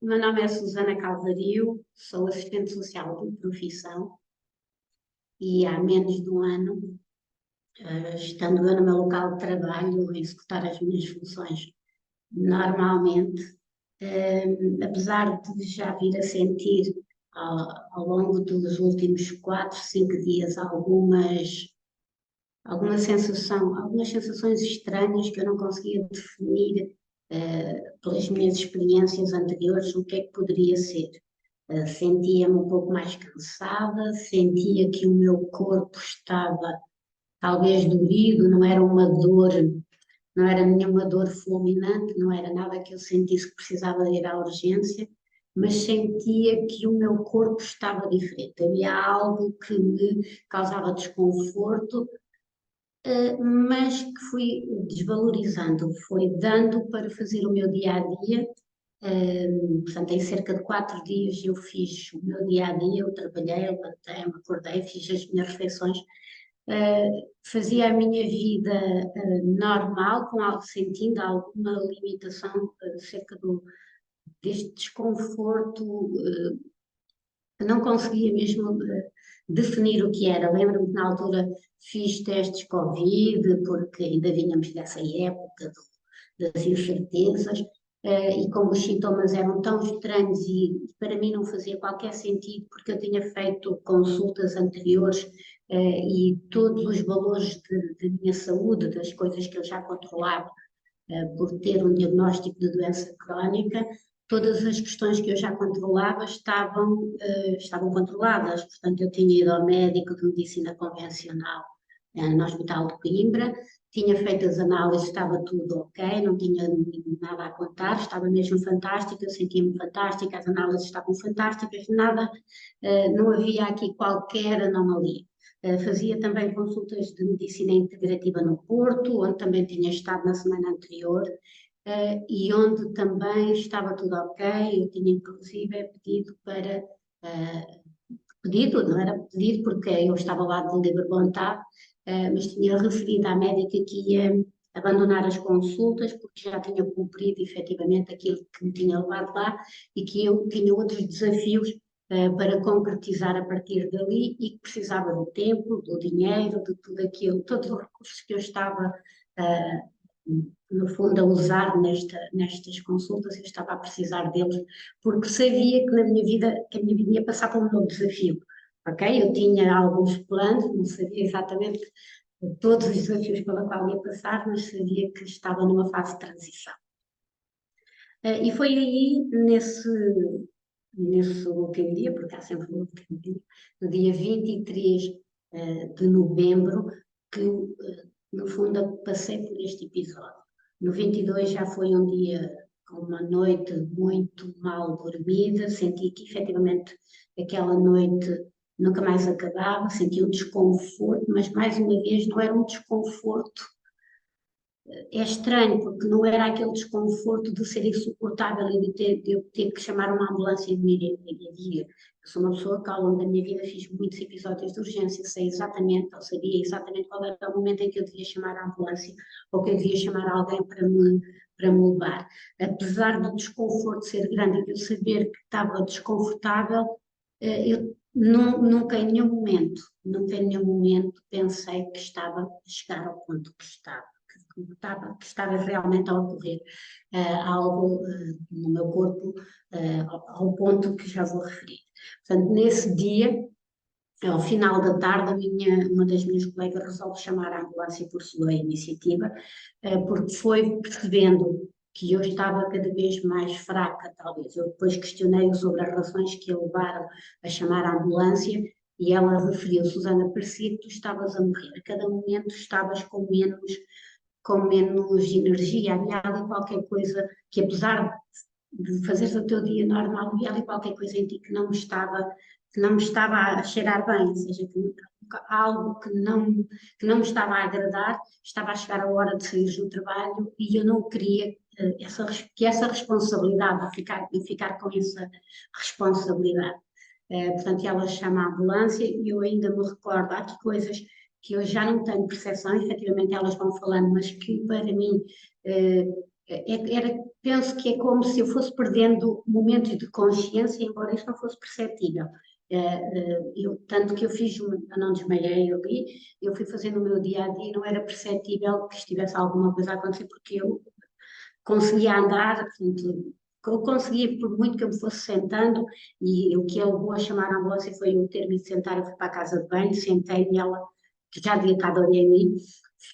O meu nome é Susana Calvario, sou assistente social de profissão e há menos de um ano, estando eu no meu local de trabalho a executar as minhas funções normalmente, apesar de já vir a sentir ao longo dos últimos 4, 5 dias algumas sensações estranhas que eu não conseguia definir pelas minhas experiências anteriores o que é que poderia ser. Sentia-me um pouco mais cansada, sentia que o meu corpo estava talvez dorido, não era uma dor, não era nenhuma dor fulminante, não era nada que eu sentisse que precisava de ir à urgência, mas sentia que o meu corpo estava diferente. Havia algo que me causava desconforto, mas que fui desvalorizando, foi dando para fazer o meu dia a dia. Portanto, em cerca de 4 dias eu fiz o meu dia a dia, eu trabalhei, levantei-me, acordei, fiz as minhas refeições, fazia a minha vida normal, sentindo alguma limitação acerca deste desconforto, que não conseguia mesmo definir o que era. Lembro-me que na altura fiz testes Covid, porque ainda vínhamos dessa época das incertezas, e como os sintomas eram tão estranhos e para mim não fazia qualquer sentido, porque eu tinha feito consultas anteriores, e todos os valores de minha saúde, das coisas que eu já controlava, por ter um diagnóstico de doença crónica, todas as questões que eu já controlava estavam controladas. Portanto, eu tinha ido ao médico de medicina convencional no Hospital de Coimbra, tinha feito as análises, estava tudo ok, não tinha nada a contar, estava mesmo fantástica, eu sentia-me fantástica, as análises estavam fantásticas, nada, não havia aqui qualquer anomalia. Fazia também consultas de medicina integrativa no Porto, onde também tinha estado na semana anterior, e onde também estava tudo ok. Eu tinha inclusive pedido pedido, não era pedido porque eu estava lá de livre vontade, mas tinha referido à médica que ia abandonar as consultas porque já tinha cumprido efetivamente aquilo que me tinha levado lá e que eu tinha outros desafios para concretizar a partir dali e que precisava do tempo, do dinheiro, de tudo aquilo, todos os recursos que eu estava, no fundo, a usar nestas consultas, eu estava a precisar deles, porque sabia que que a minha vida ia passar por um novo desafio, ok? Eu tinha alguns planos, não sabia exatamente todos os desafios pela qual ia passar, mas sabia que estava numa fase de transição. E foi aí, nesse último dia, porque há sempre um último dia, no dia 23 de novembro, que no fundo passei por este episódio. No 22 já foi um dia com uma noite muito mal dormida, senti que efetivamente aquela noite nunca mais acabava, senti um desconforto, mas mais uma vez não era um desconforto. É estranho, porque não era aquele desconforto de ser insuportável e de eu ter que chamar uma ambulância de dia. Eu sou uma pessoa que ao longo da minha vida fiz muitos episódios de urgência, sabia exatamente qual era o momento em que eu devia chamar a ambulância ou que eu devia chamar alguém para me levar. Apesar do desconforto ser grande e de eu saber que estava desconfortável, eu nunca em nenhum momento pensei que estava a chegar ao ponto que estava. Que estava realmente a ocorrer algo no meu corpo, ao ponto que já vou referir. Portanto, nesse dia, ao final da tarde, uma das minhas colegas resolve chamar a ambulância por sua iniciativa, porque foi percebendo que eu estava cada vez mais fraca, talvez. Eu depois questionei sobre as razões que a levaram a chamar a ambulância e ela referiu: Susana, parecia que tu estavas a morrer. A cada momento estavas com menos energia, havia ali qualquer coisa que, apesar de fazeres o teu dia normal, havia ali qualquer coisa em ti que não me estava a cheirar bem, ou seja, algo que não me estava a agradar, estava a chegar a hora de sair do trabalho e eu não queria que essa responsabilidade, ficar com essa responsabilidade. Portanto, ela chama a ambulância e eu ainda me recordo, há aqui coisas que eu já não tenho percepção, efetivamente elas vão falando, mas que para mim penso que é como se eu fosse perdendo momentos de consciência, embora isso não fosse perceptível. Tanto que eu não desmaiei ali, eu fui fazendo o meu dia a dia e não era perceptível que estivesse alguma coisa a acontecer, porque eu conseguia andar, portanto, eu conseguia, por muito que eu me fosse sentando, e o que ele levou a chamar a ambulância foi eu ter-me de sentar, eu fui para a casa de banho, sentei-me, ela, que já devia estar de olho em mim,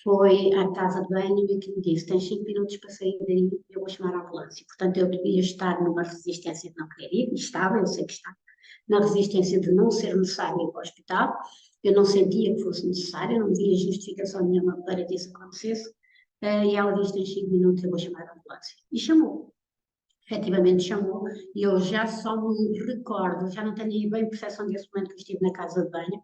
foi à casa de banho e que me disse, tens 5 minutos para sair daí, eu vou chamar a ambulância. Portanto, eu devia estar numa resistência de não querer ir, e estava, eu sei que estava, na resistência de não ser necessário ir para o hospital, eu não sentia que fosse necessário, não via justificação nenhuma para que isso acontecesse, e ela disse, tens 5 minutos, eu vou chamar a ambulância. E chamou, efetivamente chamou, e eu já só me recordo, já não tenho aí bem percepção desse momento que eu estive na casa de banho,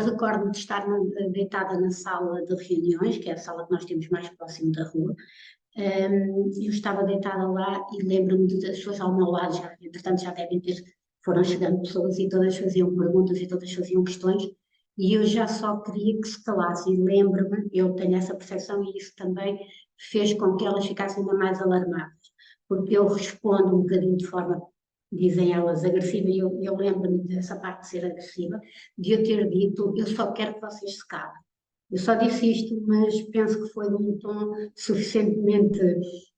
recordo-me de estar deitada na sala de reuniões, que é a sala que nós temos mais próximo da rua. Eu estava deitada lá e lembro-me das pessoas ao meu lado, já, entretanto já devem ter, foram chegando pessoas e todas faziam perguntas e todas faziam questões, e eu já só queria que se calasse, e lembro-me, eu tenho essa percepção e isso também fez com que elas ficassem ainda mais alarmadas, porque eu respondo um bocadinho de forma, dizem elas, agressiva, e eu lembro-me dessa parte de ser agressiva, de eu ter dito, eu só quero que vocês se calem. Eu só disse isto, mas penso que foi de um tom suficientemente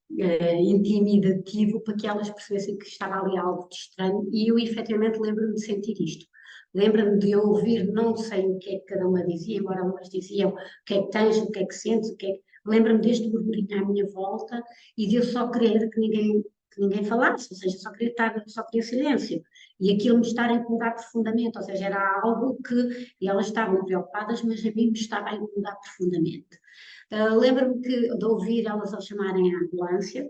intimidativo para que elas percebessem que estava ali algo de estranho, e eu efetivamente lembro-me de sentir isto. Lembro-me de ouvir, não sei o que é que cada uma dizia, embora umas diziam o que é que tens, o que é que sentes, o que é que... Lembro-me deste burburinho à minha volta e de eu só querer que ninguém falasse, ou seja, só queria silêncio. E aquilo me estar a incomodar profundamente, ou seja, era algo que elas estavam preocupadas, mas a mim me estava a incomodar profundamente. Lembro-me de ouvir elas a chamarem a ambulância,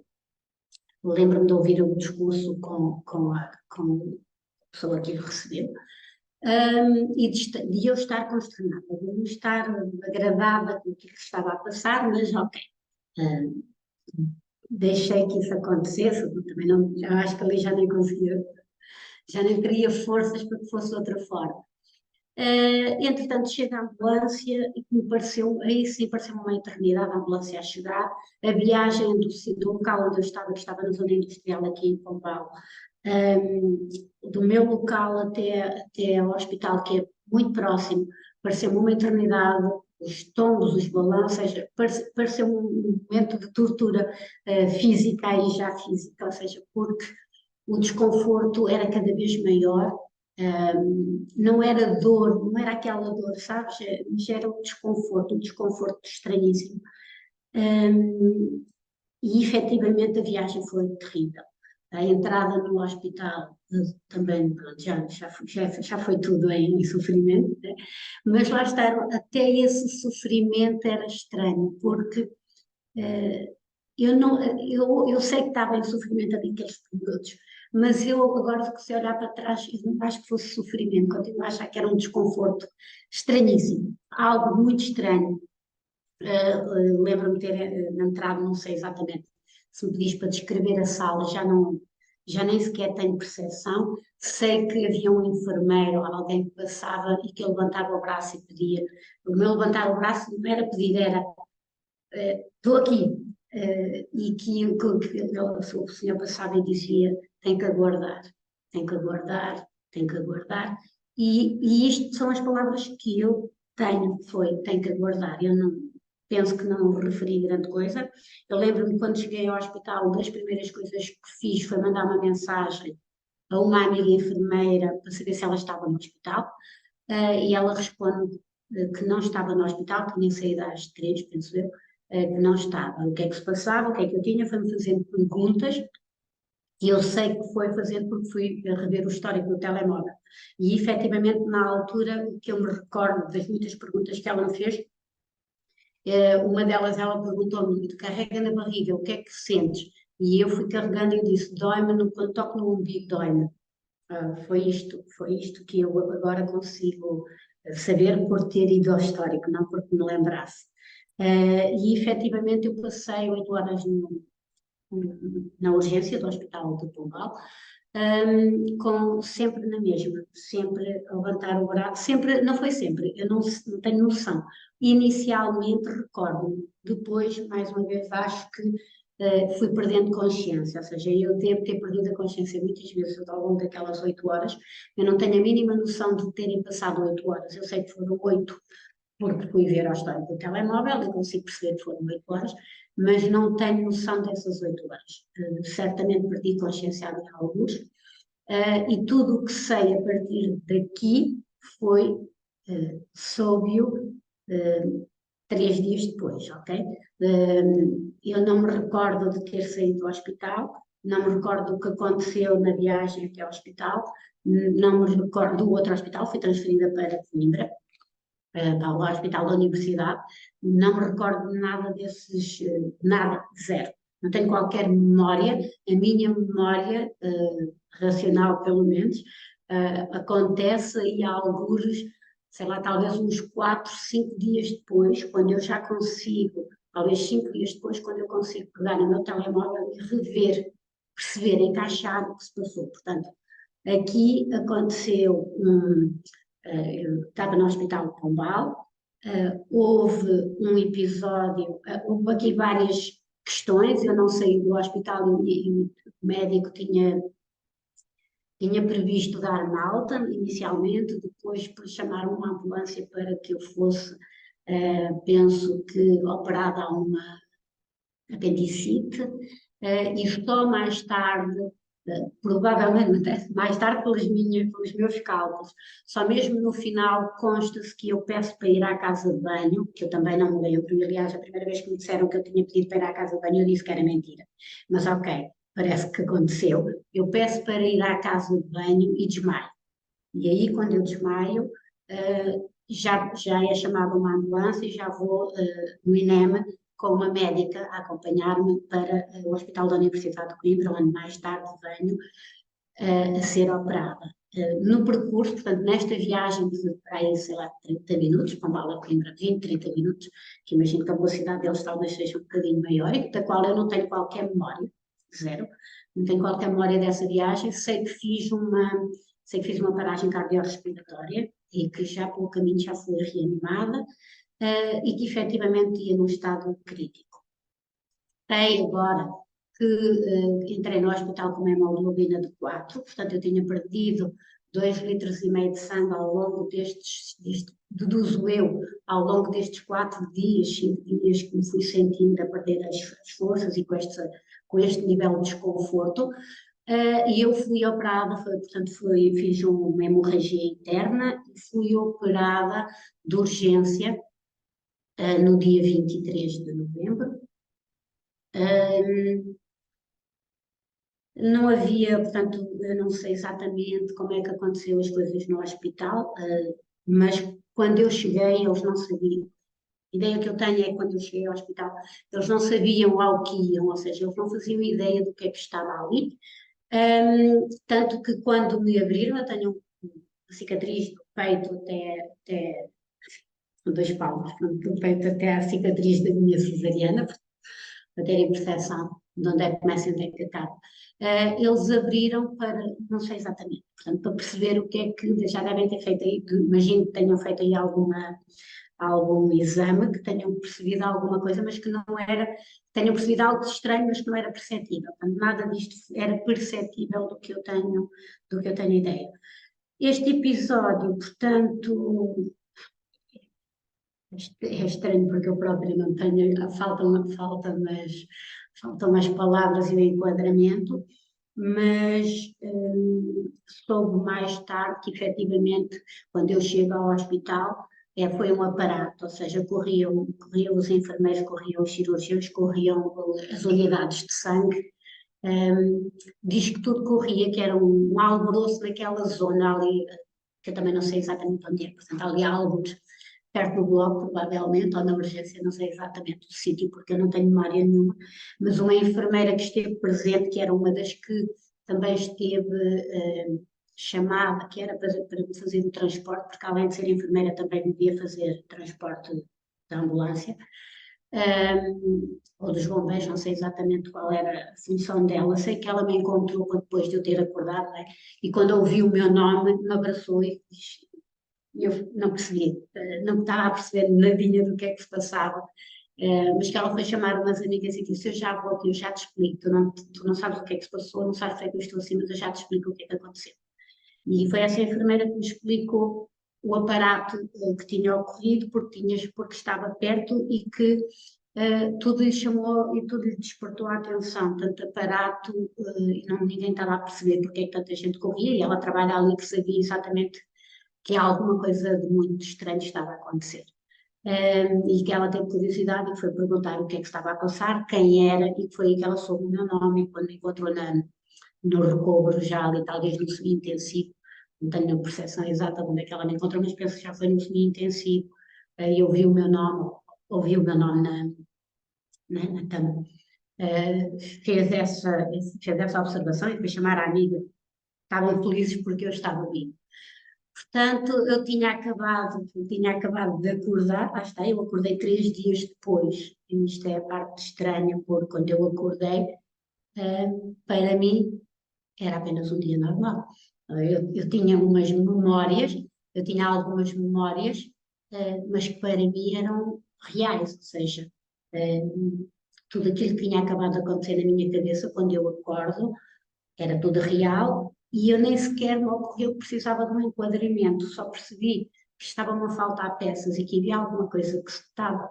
lembro-me de ouvir o discurso com a pessoa que o recebeu, de eu estar consternada, de não estar agradada com o que estava a passar, mas ok. Um, Deixei que isso acontecesse, também não, já acho que ali já nem conseguia, já nem teria forças para que fosse de outra forma. Entretanto, chega a ambulância e que me pareceu, aí sim pareceu uma eternidade a ambulância a chegar. A viagem do local onde eu estava, que estava na zona industrial aqui em Pombal, do meu local até ao hospital, que é muito próximo, pareceu-me uma eternidade. Os tombos, os balanços, ou seja, pareceu um momento de tortura física, aí já física, ou seja, porque o desconforto era cada vez maior. Não era dor, não era aquela dor, sabes? Mas era um desconforto estranhíssimo. E efetivamente a viagem foi terrível. A entrada no hospital também, pronto, já foi tudo em sofrimento, né? Mas lá está, até esse sofrimento era estranho, porque eu, não, eu sei que estava em sofrimento ali aqueles minutos, mas eu agora, se olhar para trás, eu não acho que fosse sofrimento, continuo a achar que era um desconforto estranhíssimo, algo muito estranho. Lembro-me de ter entrado, não sei exatamente, se me pedis para descrever a sala, já nem sequer tenho percepção. Sei que havia um enfermeiro, alguém que passava e que ele levantava o braço e pedia. O meu levantar o braço não era pedir, era estou aqui. E que o senhor passava e dizia: tem que aguardar, tem que aguardar, tem que aguardar. E isto são as palavras que eu tenho, foi: tem que aguardar. Eu não penso que não referi grande coisa. Eu lembro-me quando cheguei ao hospital, uma das primeiras coisas que fiz foi mandar uma mensagem a uma amiga enfermeira para saber se ela estava no hospital. E ela responde que não estava no hospital, tinha saído às 3, penso eu, que não estava. O que é que se passava, o que é que eu tinha, foi-me fazendo perguntas, e eu sei que foi fazendo porque fui a rever o histórico do telemóvel. E efetivamente, na altura, o que eu me recordo das muitas perguntas que ela me fez, uma delas ela perguntou-me, carrega na barriga, o que é que sentes? E eu fui carregando e disse, dói-me, quando toco no umbigo, dói-me. Foi isto que eu agora consigo saber por ter ido ao histórico, não porque me lembrasse. E efetivamente eu passei 8 horas na urgência do Hospital de Pombal, sempre na mesma, sempre a levantar o braço, sempre, não foi sempre, eu não tenho noção. Inicialmente recordo-me, depois, mais uma vez, acho que fui perdendo consciência, ou seja, eu devo ter perdido a consciência muitas vezes ao longo daquelas 8 horas. Eu não tenho a mínima noção de terem passado 8 horas, eu sei que foram 8, porque fui ver a história do telemóvel e consigo perceber que foram 8 horas, mas não tenho noção dessas 8 horas. Certamente perdi consciência de alguns, e tudo o que sei a partir daqui foi, soube-o 3 dias depois, ok? Eu não me recordo de ter saído do hospital, não me recordo do que aconteceu na viagem até ao hospital, não me recordo do outro hospital, fui transferida para Coimbra, para o hospital da universidade, não me recordo de nada desses, nada, zero. Não tenho qualquer memória, a minha memória, racional pelo menos, acontece aí há algures, sei lá, talvez uns 4, 5 dias depois, quando eu já consigo, talvez 5 dias depois, quando eu consigo pegar no meu telemóvel e rever, perceber, encaixar o que se passou. Portanto, aqui aconteceu eu estava no Hospital de Pombal, houve um episódio, houve aqui várias questões, eu não saí do hospital e o médico tinha previsto dar-me alta inicialmente, depois chamaram uma ambulância para que eu fosse, penso que, operada a uma apendicite, e só mais tarde, provavelmente mais tarde pelos meus cálculos, só mesmo no final consta-se que eu peço para ir à casa de banho, que eu também não me lembro, e aliás a primeira vez que me disseram que eu tinha pedido para ir à casa de banho eu disse que era mentira, mas ok, parece que aconteceu, eu peço para ir à casa de banho e desmaio, e aí quando eu desmaio, já é chamada uma ambulância e já vou no INEM com uma médica a acompanhar-me para o Hospital da Universidade de Coimbra, onde mais tarde venho a ser operada. No percurso, portanto, nesta viagem de para aí, sei lá, 30 minutos, Pombal a Coimbra, 20, 30 minutos, que imagino que a velocidade deles talvez seja um bocadinho maior e da qual eu não tenho qualquer memória, zero, não tenho qualquer memória dessa viagem, sei que fiz uma paragem cardiorrespiratória e que já pelo caminho já fui reanimada, e que efetivamente ia num estado crítico. Sei agora que entrei no hospital com uma hemoglobina de 4, portanto eu tinha perdido 2,5 litros de sangue ao longo deduzo eu, ao longo destes 4 dias, 5 dias que me fui sentindo a perder as forças e com este nível de desconforto. E eu fui operada, portanto fiz uma hemorragia interna e fui operada de urgência no dia 23 de novembro. Não havia, portanto, eu não sei exatamente como é que aconteceu as coisas no hospital, mas quando eu cheguei eles não sabiam. A ideia que eu tenho é que quando eu cheguei ao hospital eles não sabiam ao que iam, ou seja, eles não faziam ideia do que é que estava ali. Tanto que quando me abriram, eu tenho uma cicatriz do peito até 2 palmos, do peito até à cicatriz da minha cesariana, para terem percepção de onde é que começa e onde é que acaba. Eles abriram para, não sei exatamente, portanto, para perceber o que é que já devem ter feito aí, imagino que tenham feito aí algum exame, que tenham percebido alguma coisa, mas que não era, tenham percebido algo de estranho, mas que não era perceptível. Portanto, nada disto era perceptível do que eu tenho ideia. Este episódio, portanto, é estranho porque eu própria não tenho, faltam as palavras e o enquadramento, mas soube mais tarde que efetivamente, quando eu chego ao hospital, foi um aparato, ou seja, corriam os enfermeiros, corriam os cirurgiões, corriam as unidades de sangue. Diz que tudo corria, que era um alvoroço naquela zona ali, que eu também não sei exatamente onde é, portanto, ali há alguns perto do bloco, provavelmente, ou na urgência, não sei exatamente o sítio, porque eu não tenho memória nenhuma, mas uma enfermeira que esteve presente, que era uma das que também esteve chamada, que era para fazer o transporte, porque além de ser enfermeira também devia fazer transporte da ambulância, ou dos bombeiros, não sei exatamente qual era a função dela, sei que ela me encontrou depois de eu ter acordado, né? E quando ouviu o meu nome, me abraçou e disse, eu não percebi, não estava a perceber nadinha do que é que se passava, mas que ela foi chamar umas amigas e disse: Eu já volto, eu já te explico. Tu não sabes o que é que se passou, não sabes o que é que eu estou assim, mas eu já te explico o que é que aconteceu. E foi essa enfermeira que me explicou o aparato que tinha ocorrido, porque estava perto e que tudo lhe chamou e tudo lhe despertou a atenção, tanto aparato, e ninguém estava a perceber porque é que tanta gente corria, e ela trabalha ali que sabia exatamente que alguma coisa de muito estranho estava a acontecer. E que ela teve curiosidade e foi perguntar o que é que estava a passar, quem era, e foi aí que ela soube o meu nome, e quando me encontrou no recobro, já ali talvez no semi-intensivo, não tenho a percepção exata de onde é que ela me encontrou, mas penso que já foi no semi-intensivo, e ouvi o meu nome na cama. Fez essa observação e foi chamar a amiga. Estavam felizes porque eu estava viva. Portanto, eu tinha acabado de acordar, lá está, eu acordei 3 dias depois, e isto é a parte estranha, porque quando eu acordei, para mim, era apenas um dia normal. Eu tinha umas memórias, eu tinha algumas memórias, mas que para mim eram reais, ou seja, eh, tudo aquilo que tinha acabado de acontecer na minha cabeça quando eu acordo era tudo real e eu nem sequer me ocorreu que precisava de um enquadramento, só percebi que estava-me a faltar peças e que havia alguma coisa que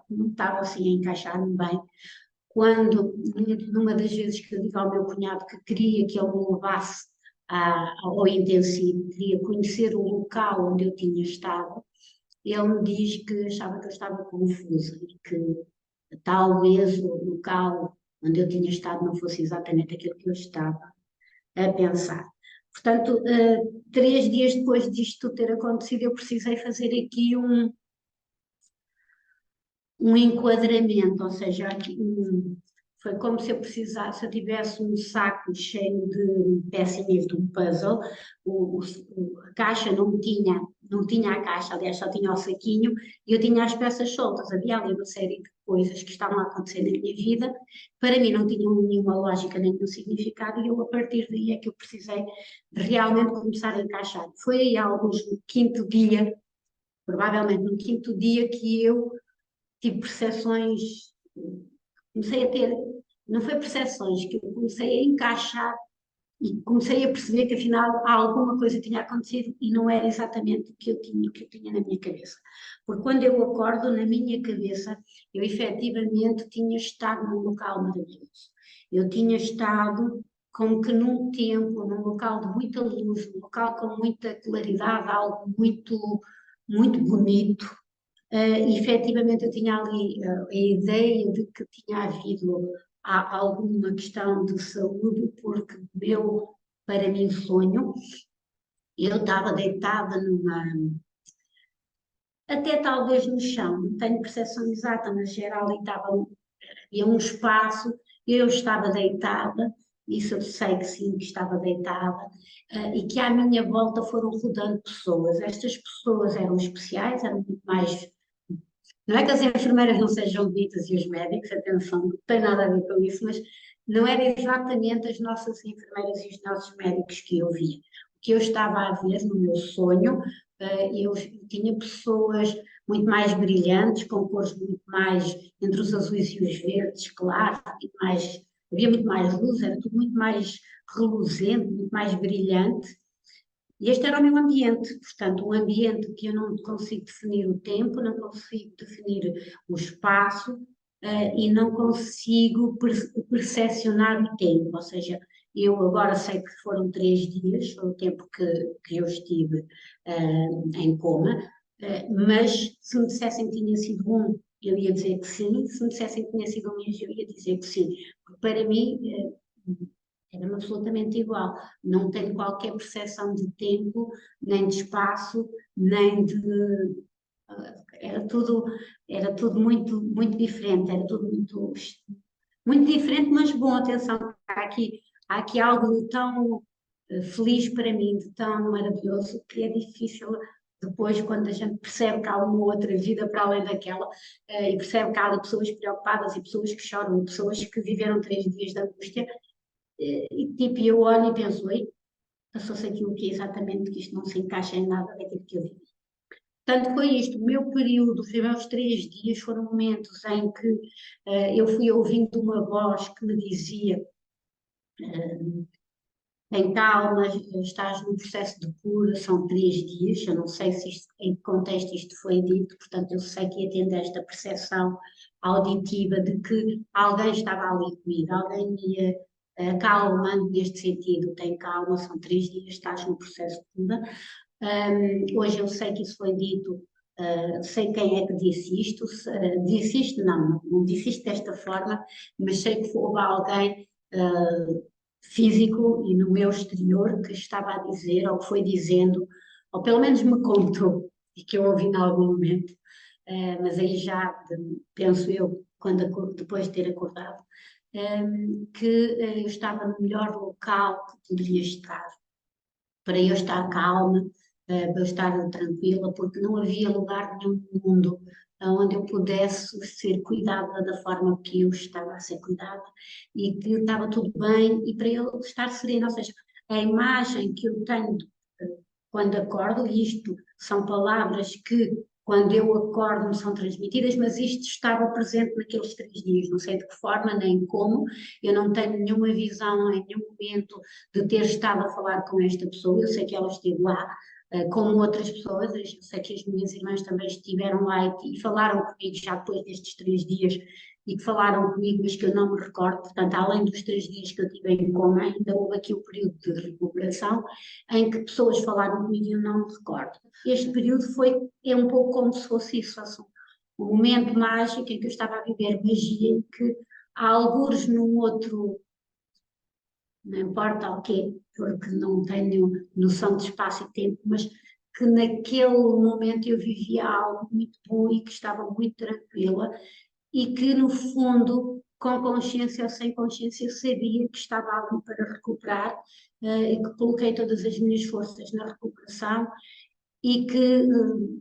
não estava assim a encaixar-me bem, quando, numa das vezes que eu digo ao meu cunhado que queria que ele me levasse ao intensivo, queria conhecer o local onde eu tinha estado, ele me diz que achava que eu estava confusa e que talvez o local onde eu tinha estado não fosse exatamente aquilo que eu estava a pensar. Portanto, 3 dias depois disto ter acontecido, eu precisei fazer aqui um enquadramento, ou seja, foi como se eu precisasse, se eu tivesse um saco cheio de pecinhas de um puzzle, a caixa não tinha a caixa, aliás, só tinha o saquinho, e eu tinha as peças soltas. Havia ali uma série de coisas que estavam a acontecer na minha vida, para mim não tinham nenhuma lógica nem nenhum significado, e eu, a partir daí, é que eu precisei de realmente começar a encaixar. Foi aí, alguns no quinto dia, provavelmente no quinto dia, que eu tive percepções, comecei a ter, não foi percepções, que eu comecei a encaixar e comecei a perceber que afinal alguma coisa tinha acontecido e não era exatamente o que eu tinha na minha cabeça. Porque quando eu acordo, na minha cabeça, eu efetivamente tinha estado num local maravilhoso. Eu tinha estado como que num templo, num local de muita luz, num local com muita claridade, algo muito, muito bonito, efetivamente, eu tinha ali a ideia de que tinha havido alguma questão de saúde, porque deu para mim sonho. Eu estava deitada até talvez no chão, não tenho percepção exata, mas era ali, havia um espaço, eu estava deitada, isso eu sei que sim, que estava deitada, e que à minha volta foram rodando pessoas. Estas pessoas eram especiais, eram muito mais. Não é que as enfermeiras não sejam bonitas e os médicos, atenção, não tem nada a ver com isso, mas não era exatamente as nossas enfermeiras e os nossos médicos que eu via. O que eu estava a ver no meu sonho, eu tinha pessoas muito mais brilhantes, com cores muito mais entre os azuis e os verdes, claro, havia muito mais luz, era tudo muito mais reluzente, muito mais brilhante. E este era o meu ambiente, portanto, um ambiente que eu não consigo definir o tempo, não consigo definir o espaço, e não consigo percepcionar o tempo. Ou seja, eu agora sei que foram 3 dias, foi o tempo que eu estive em coma, mas se me dissessem que tinha sido um, eu ia dizer que sim, se me dissessem que tinha sido um mês, eu ia dizer que sim. Porque para mim, era-me absolutamente igual. Não tenho qualquer percepção de tempo, nem de espaço, nem de. Era tudo, era tudo muito, muito diferente, era tudo muito, muito diferente, mas bom, atenção, há aqui algo tão feliz para mim, de tão maravilhoso, que é difícil depois, quando a gente percebe que há uma outra vida para além daquela, e percebe que há ali pessoas preocupadas e pessoas que choram, e pessoas que viveram 3 dias de angústia, e tipo, eu olho e penso, oi, passou-se aqui o que exatamente, que isto não se encaixa em nada daquilo que eu vivi. Portanto, foi isto. O meu período, os meus 3 dias foram momentos em que eu fui ouvindo uma voz que me dizia: tem calma, estás num processo de cura, são 3 dias. Eu não sei se isto, em que contexto isto foi dito, portanto, eu sei que ia tendo esta percepção auditiva de que alguém estava ali comigo, alguém me ia acalmando neste sentido. Tem calma, são 3 dias, estás num processo de cura. Hoje eu sei que isso foi dito, sei quem é que disse isto, disse isto, não disse isto desta forma, mas sei que houve alguém físico e no meu exterior que estava a dizer, ou que foi dizendo, ou pelo menos me contou, e que eu ouvi em algum momento, mas aí já, penso eu, depois de ter acordado, que eu estava no melhor local que poderia estar para eu estar calma, para eu estar tranquila, porque não havia lugar nenhum no mundo onde eu pudesse ser cuidada da forma que eu estava a ser cuidada e que estava tudo bem e para eu estar serena. Ou seja, a imagem que eu tenho quando acordo, e isto são palavras que quando eu acordo me são transmitidas, mas isto estava presente naqueles 3 dias, não sei de que forma nem como, eu não tenho nenhuma visão em nenhum momento de ter estado a falar com esta pessoa, eu sei que ela esteve lá, como outras pessoas, eu sei que as minhas irmãs também estiveram lá e falaram comigo já depois destes 3 dias e que falaram comigo, mas que eu não me recordo, portanto, além dos 3 dias que eu tive em coma, ainda houve aqui o período de recuperação, em que pessoas falaram comigo e eu não me recordo. Este período é um pouco como se fosse isso, fosse um momento mágico em que eu estava a viver magia, em que há algures num outro, não importa o quê, porque não tenho noção de espaço e tempo, mas que naquele momento eu vivia algo muito bom e que estava muito tranquila e que, no fundo, com consciência ou sem consciência, eu sabia que estava ali para recuperar e que coloquei todas as minhas forças na recuperação e que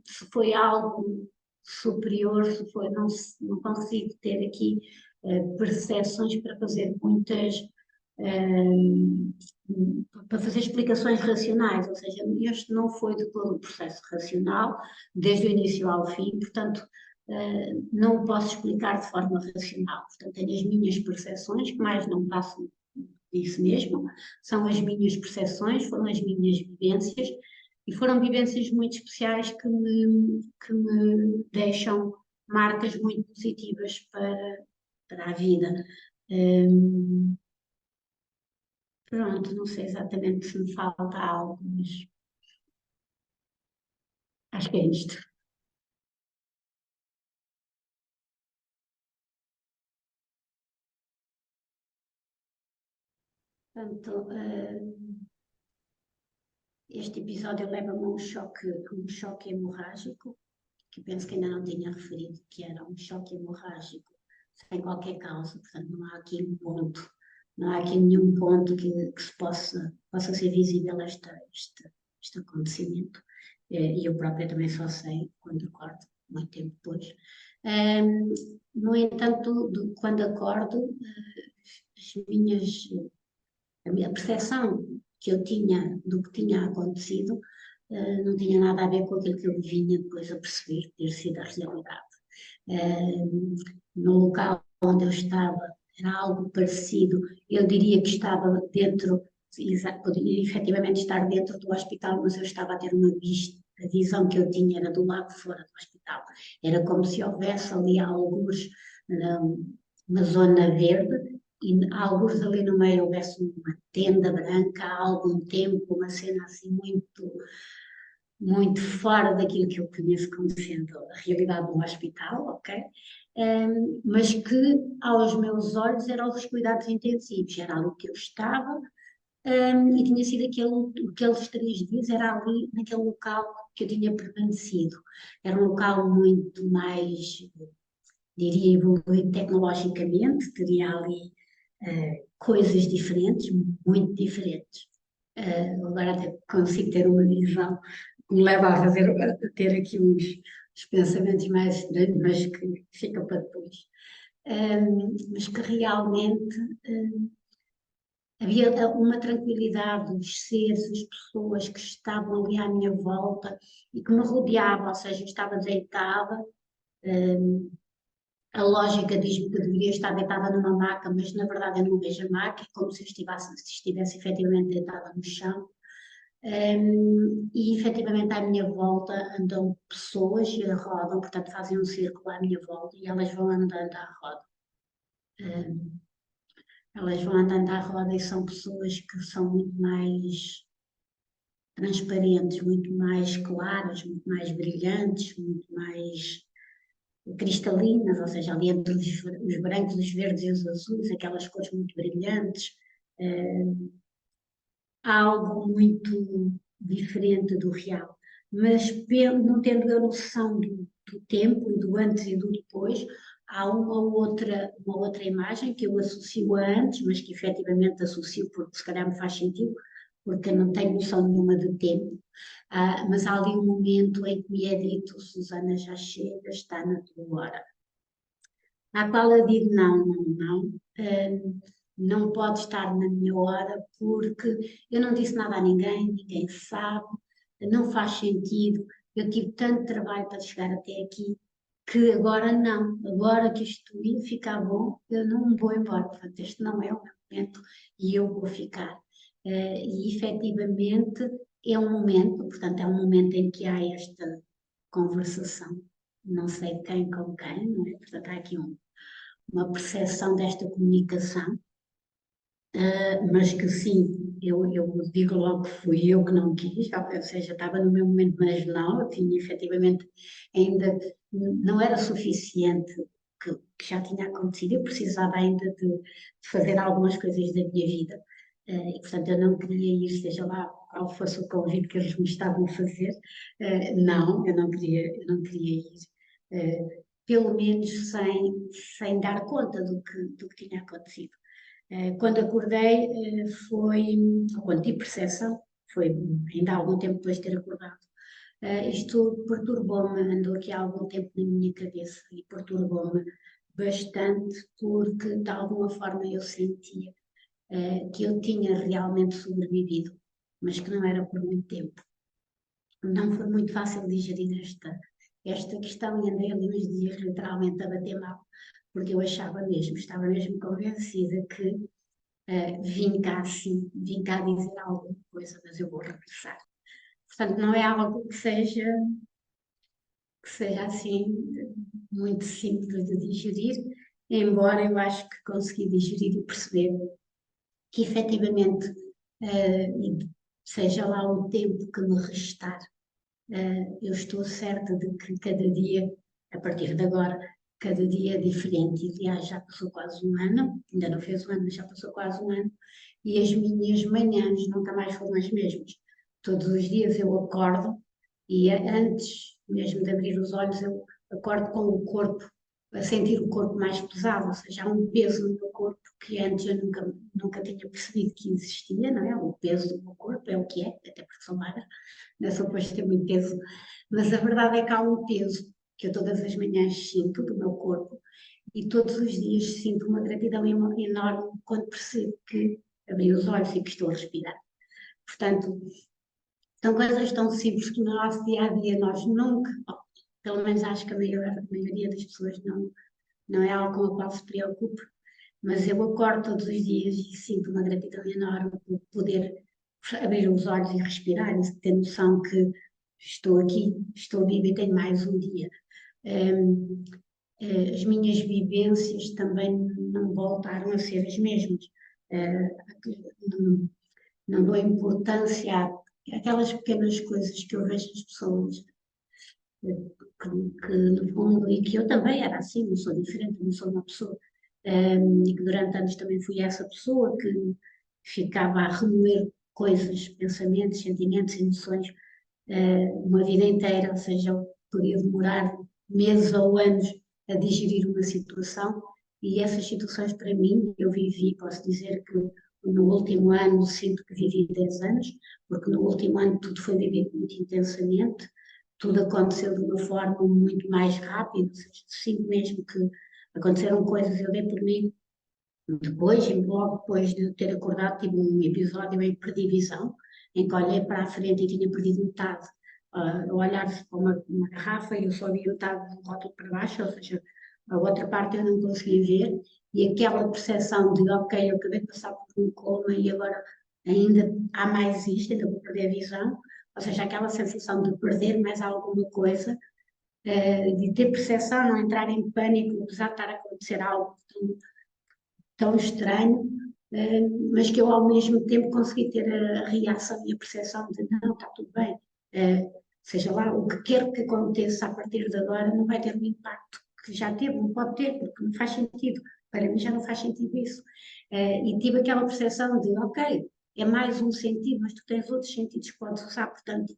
se foi algo superior, se foi, não consigo ter aqui percepções para fazer muitas. Para fazer explicações racionais, ou seja, este não foi de todo o processo racional, desde o início ao fim, portanto, não o posso explicar de forma racional. Portanto, tenho as minhas percepções, que mais não passam disso mesmo, são as minhas percepções, foram as minhas vivências, e foram vivências muito especiais que me deixam marcas muito positivas para a vida. Pronto, não sei exatamente se me falta algo, mas acho que é isto. Portanto, este episódio leva-me a um choque hemorrágico, que penso que ainda não tinha referido, que era um choque hemorrágico sem qualquer causa, portanto não há aqui um ponto, não há aqui nenhum ponto que se possa ser visível este acontecimento. E eu própria também só sei quando acordo, muito tempo depois. No entanto, quando acordo, as minhas a minha percepção que eu tinha do que tinha acontecido não tinha nada a ver com aquilo que eu vinha depois a perceber ter sido a realidade. No local onde eu estava era algo parecido, eu diria que estava dentro, poderia efetivamente estar dentro do hospital, mas eu estava a ter uma vista, a visão que eu tinha era do lado de fora do hospital, era como se houvesse ali alguns, uma zona verde e alguns ali no meio houvesse uma tenda branca há algum tempo, uma cena assim muito fora daquilo que eu conheço como sendo a realidade do hospital, ok? Mas que aos meus olhos eram os cuidados intensivos, era ali que eu estava, e tinha sido aqueles 3 dias, era ali naquele local que eu tinha permanecido. Era um local muito mais, diria, evoluído tecnologicamente, teria ali coisas diferentes, muito diferentes. Agora até consigo ter uma visão que me leva a ter aqui uns pensamentos mais estranhos, mas que fica para depois. Mas que realmente havia uma tranquilidade dos seres, das pessoas que estavam ali à minha volta e que me rodeavam, ou seja, eu estava deitada. A lógica diz-me que deveria estar deitada numa maca, mas na verdade eu não vejo a maca, é como se estivesse efetivamente deitada no chão. E efetivamente à minha volta andam pessoas e rodam, portanto fazem um círculo à minha volta e elas vão andando à roda. Um, Elas vão andando à roda e são pessoas que são muito mais transparentes, muito mais claras, muito mais brilhantes, muito mais cristalinas, ou seja, ali entre os brancos, os verdes e os azuis, aquelas cores muito brilhantes. Há algo muito diferente do real. Mas não tendo a noção do tempo e do antes e do depois, há uma outra imagem que eu associo a antes, mas que efetivamente associo porque se calhar me faz sentido, porque eu não tenho noção nenhuma de tempo. Mas há ali um momento em que me é dito: Susana, já chega, está na tua hora. À qual eu digo: não, não, não. Não pode estar na minha hora porque eu não disse nada a ninguém, ninguém sabe, não faz sentido. Eu tive tanto trabalho para chegar até aqui que agora não, agora que isto ia ficar bom, eu não me vou embora. Portanto, este não é o meu momento e eu vou ficar. E efetivamente é um momento, portanto, é um momento em que há esta conversação, não sei quem com quem, não é? Portanto, há aqui uma percepção desta comunicação, mas que sim, eu digo logo que fui eu que não quis, ou seja, estava no meu momento, mas não, eu tinha efetivamente ainda, não era suficiente que já tinha acontecido, eu precisava ainda de fazer algumas coisas da minha vida, e portanto eu não queria ir, seja lá qual fosse o convite que eles me estavam a fazer, não, eu não queria ir. Pelo menos sem dar conta do que tinha acontecido. Quando acordei, quando tive percepção, foi ainda há algum tempo depois de ter acordado. Isto perturbou-me, andou aqui há algum tempo na minha cabeça e perturbou-me bastante porque de alguma forma eu sentia que eu tinha realmente sobrevivido, mas que não era por muito tempo. Não foi muito fácil digerir esta questão e andei ali uns dias literalmente a bater mal, porque eu achava mesmo, estava mesmo convencida que vim cá sim, vim cá dizer alguma coisa, mas eu vou regressar. Portanto, não é algo que seja assim muito simples de digerir, embora eu acho que consegui digerir e perceber que efetivamente, seja lá o tempo que me restar, eu estou certa de que cada dia, a partir de agora, cada dia é diferente. E, aliás, já passou quase um ano, ainda não fez um ano, mas já passou quase um ano, e as minhas manhãs nunca mais foram as mesmas. Todos os dias eu acordo e antes mesmo de abrir os olhos, eu acordo com o corpo, a sentir o corpo mais pesado, ou seja, há um peso no meu corpo que antes eu nunca tinha percebido que existia, não é? O peso do meu corpo é o que é, até porque sou magra, não é suposto ter muito peso, mas a verdade é que há um peso que eu todas as manhãs sinto do meu corpo e todos os dias sinto uma gratidão enorme quando percebo que abri os olhos e que estou a respirar. Portanto, são coisas tão simples que no nosso dia a dia nós nunca, pelo menos acho que a maioria das pessoas não é algo com o qual se preocupe, mas eu acordo todos os dias e sinto uma gratidão enorme por poder abrir os olhos e respirar e ter noção que estou aqui, estou viva e tenho mais um dia. As minhas vivências também não voltaram a ser as mesmas. Não, não dou importância àquelas pequenas coisas que eu vejo as pessoas que no fundo, e que eu também era assim, não sou diferente, não sou uma pessoa, e que durante anos também fui essa pessoa que ficava a remoer coisas, pensamentos, sentimentos, emoções, uma vida inteira, ou seja, eu podia demorar meses ou anos a digerir uma situação, e essas situações para mim, eu vivi, posso dizer que no último ano sinto que vivi 10 anos, porque no último ano tudo foi vivido muito intensamente, tudo aconteceu de uma forma muito mais rápida, ou seja, sinto mesmo que aconteceram coisas, eu dei por mim Depois, logo depois de ter acordado, tive um episódio em que perdi visão, em que olhei para a frente e tinha perdido metade. A olhar para uma garrafa e eu só via metade do rótulo para baixo, ou seja, a outra parte eu não conseguia ver, e aquela percepção de, ok, eu acabei de passar por um coma e agora ainda há mais isto, ainda vou perder a visão, ou seja, aquela sensação de perder mais alguma coisa, de ter percepção, não entrar em pânico, apesar de estar a acontecer algo tão estranho, mas que eu ao mesmo tempo consegui ter a reação e a percepção de não, está tudo bem, seja lá o que quer que aconteça a partir de agora não vai ter o impacto que já teve, não pode ter, porque não faz sentido, para mim já não faz sentido isso. E tive aquela percepção de, ok, é mais um sentido, mas tu tens outros sentidos que podes usar, portanto,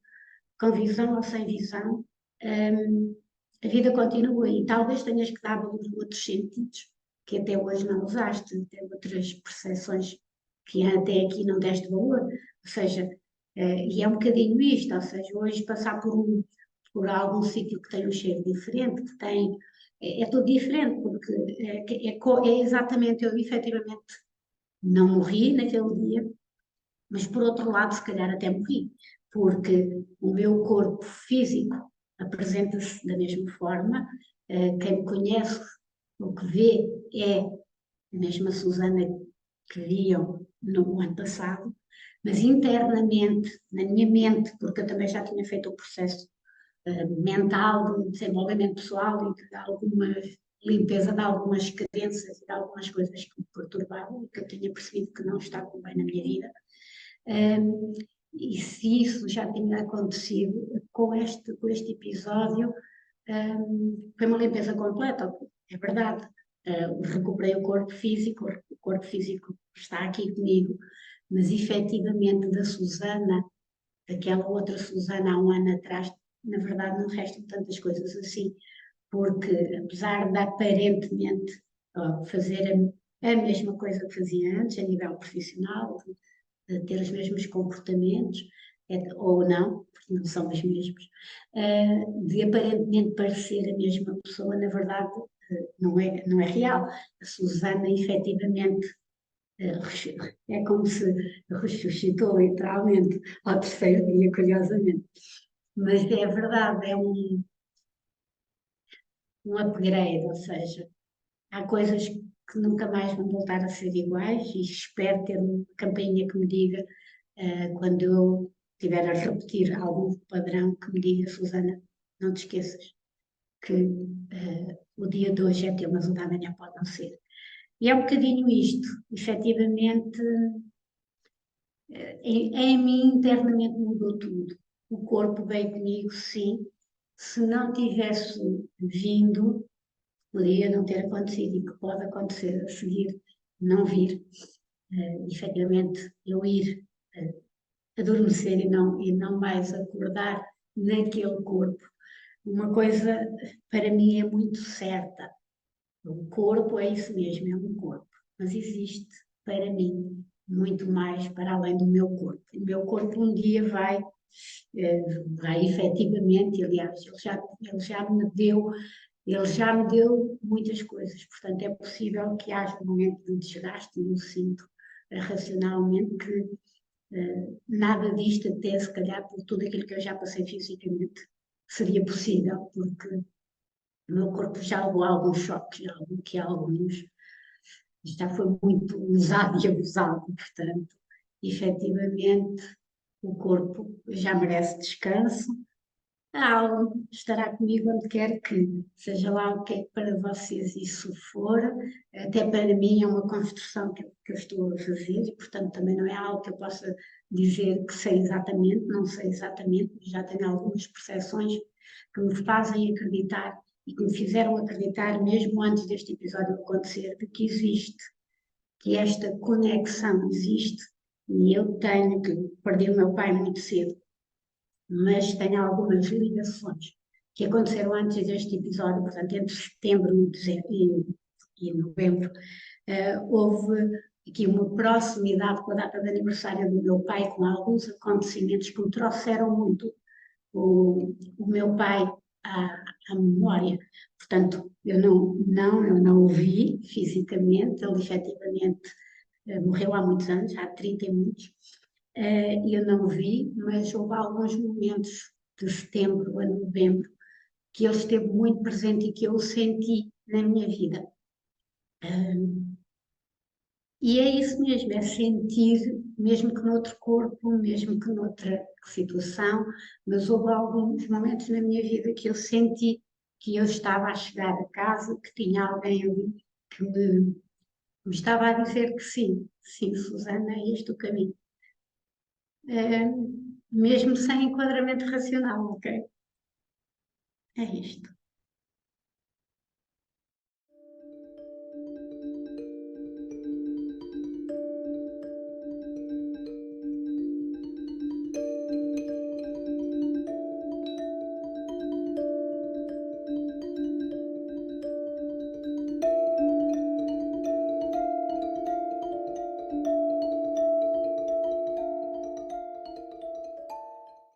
com visão ou sem visão, a vida continua e talvez tenhas que dar valor a outros sentidos que até hoje não usaste, até outras percepções que até aqui não deste valor, ou seja, e é um bocadinho isto, ou seja, hoje passar por algum sítio que tem um cheiro diferente, que tem, é tudo diferente, porque é exatamente, eu efetivamente não morri naquele dia, mas por outro lado, se calhar até morri, porque o meu corpo físico apresenta-se da mesma forma, quem me conhece, o que vê é a mesma Susana que viam no ano passado, mas internamente, na minha mente, porque eu também já tinha feito o processo mental de desenvolvimento pessoal e de alguma limpeza de algumas crenças e de algumas coisas que me perturbavam e que eu tinha percebido que não estavam bem na minha vida. E se isso já tinha acontecido com este episódio, foi uma limpeza completa, é verdade. Recuperei o corpo físico está aqui comigo, mas efetivamente da Susana, daquela outra Susana há um ano atrás, na verdade não restam tantas coisas assim, porque apesar de aparentemente fazer a mesma coisa que fazia antes, a nível profissional, de ter os mesmos comportamentos, ou não, porque não são os mesmos, de aparentemente parecer a mesma pessoa, na verdade não é real. A Susana efetivamente é como se ressuscitou literalmente ao terceiro dia, curiosamente. Mas é verdade, é um upgrade, ou seja, há coisas que nunca mais vão voltar a ser iguais e espero ter uma campainha que me diga quando eu estiver a repetir algum padrão que me diga, Susana, não te esqueças que o dia de hoje é teu, mas o da amanhã pode não ser. E é um bocadinho isto, efetivamente, em mim internamente mudou tudo. O corpo veio comigo, sim. Se não tivesse vindo, podia não ter acontecido e que pode acontecer a seguir, não vir. Efetivamente, eu ir adormecer e não mais acordar naquele corpo. Uma coisa para mim é muito certa: o corpo é isso mesmo, é um corpo, mas existe para mim muito mais para além do meu corpo. O meu corpo um dia vai efetivamente, aliás, ele já me deu muitas coisas, portanto é possível que haja um momento de desgaste e eu sinto racionalmente que nada disto, até se calhar por tudo aquilo que eu já passei fisicamente, seria possível, porque o meu corpo já levou alguns choques, alguns já foi muito usado e abusado, portanto, efetivamente, o corpo já merece descanso. A alma estará comigo onde quer que, seja lá o que é que para vocês isso for, até para mim é uma construção que eu estou a fazer e, portanto, também não é algo que eu possa dizer que sei exatamente, não sei exatamente, já tenho algumas percepções que me fazem acreditar e que me fizeram acreditar, mesmo antes deste episódio acontecer, de que existe, que esta conexão existe e eu tenho que perdi o meu pai muito cedo, mas tenho algumas ligações que aconteceram antes deste episódio, portanto, entre setembro e novembro, houve aqui uma proximidade com a data de aniversário do meu pai, com alguns acontecimentos que me trouxeram muito o meu pai à memória. Portanto, eu não o vi fisicamente, ele efetivamente morreu há muitos anos, há 30 e muitos, eu não o vi, mas houve alguns momentos de setembro a novembro que ele esteve muito presente e que eu o senti na minha vida. E é isso mesmo, é sentir, mesmo que noutro corpo, mesmo que noutra situação, mas houve alguns momentos na minha vida que eu senti que eu estava a chegar a casa, que tinha alguém ali que me estava a dizer que sim, sim, Susana, é este o caminho. Mesmo sem enquadramento racional, ok? É isto.